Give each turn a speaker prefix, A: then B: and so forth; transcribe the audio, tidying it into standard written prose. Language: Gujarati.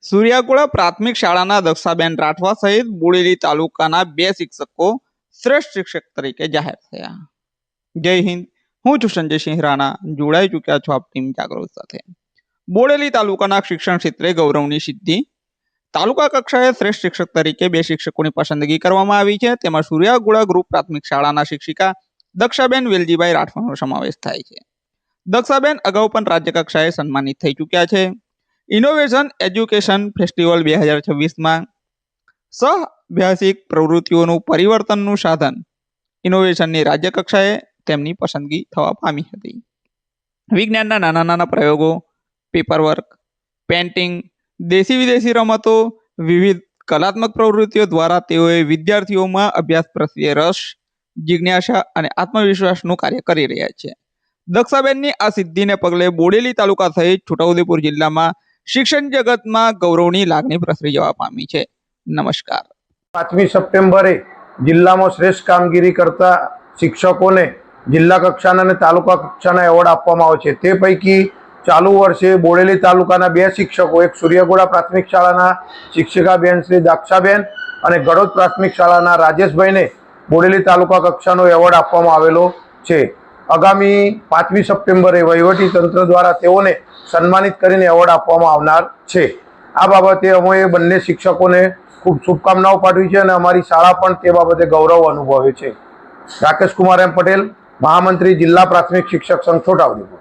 A: સૂર્યાગોળા પ્રાથમિક શાળાના દક્ષાબેન રાઠવા સહિત બોડેલી તાલુકાના 2 શિક્ષકો શ્રેષ્ઠ શિક્ષક તરીકે જાહેર થયા. જય હિન્દ. હું છું સંજયસિંહ રાણા. જોડાઈ ચૂક્યા છો આપ ટીમ જાગૃત સાથે. બોડેલી તાલુકાના શિક્ષણ ક્ષેત્રે ગૌરવની સિદ્ધિ. તાલુકા કક્ષાએ શ્રેષ્ઠ શિક્ષક તરીકે 2 શિક્ષકોની પસંદગી કરવામાં આવી છે. તેમાં સૂર્યાગોળા ગ્રુપ પ્રાથમિક શાળાના શિક્ષિકા દક્ષાબેન વેલજીભાઈ રાઠવાનો સમાવેશ થાય છે. દક્ષાબેન અગાઉ પણ રાજ્ય કક્ષાએ સન્માનિત થઈ ચૂક્યા છે. ઇનોવેશન એજ્યુકેશન ફેસ્ટિવલ 2026માં સહઅભ્યાસિક પ્રવૃત્તિઓનું પરિવર્તનનું સાધન ઇનોવેશનની રાજ્ય કક્ષાએ તેમની પસંદગી થવા પામી હતી. વિજ્ઞાનના નાના નાના પ્રયોગો, પેપરવર્ક, પેન્ટિંગ, દેશી વિદેશી રમતો, વિવિધ કલાત્મક પ્રવૃત્તિઓ દ્વારા તેઓએ વિદ્યાર્થીઓમાં અભ્યાસ પ્રત્યે રસ, જિજ્ઞાસા અને આત્મવિશ્વાસનું કાર્ય કરી રહ્યા છે. દક્ષાબેનની આ સિદ્ધિને પગલે બોડેલી તાલુકા સહિત છોટાઉદેપુર જિલ્લામાં શિક્ષણ જગતમાં ગૌરવની લાગણી પ્રસરી જવા પામી છે. નમસ્કાર.
B: 5મી સપ્ટેમ્બરે જિલ્લામાં શ્રેષ્ઠ કામગીરી કરતા શિક્ષકોને જિલ્લા કક્ષાના અને તાલુકા કક્ષાના એવોર્ડ આપવામાં આવે છે. તે પૈકી ચાલુ વર્ષે બોડેલી તાલુકાના 2 શિક્ષકો, એક સૂર્યાગોળા પ્રાથમિક શાળાના શિક્ષિકાબેન શ્રી દાક્ષાબેન અને ગળોદ પ્રાથમિક શાળાના રાજેશભાઈને બોડેલી તાલુકા કક્ષાનો એવોર્ડ આપવામાં આવેલો છે. આગામી 5મી સપ્ટેમ્બરે વહીવટી તંત્ર દ્વારા તેઓને સન્માનિત કરીને એવોર્ડ આપવામાં આવનાર છે. આ બાબતે અમે બંને શિક્ષકોને ખૂબ શુભકામનાઓ પાઠવી છે અને અમારી શાળા પણ તે બાબતે ગૌરવ અનુભવે છે. રાકેશ કુમાર એમ પટેલ, મહામંત્રી, જિલ્લા પ્રાથમિક શિક્ષક સંઘ, છોટાઉદેપુર.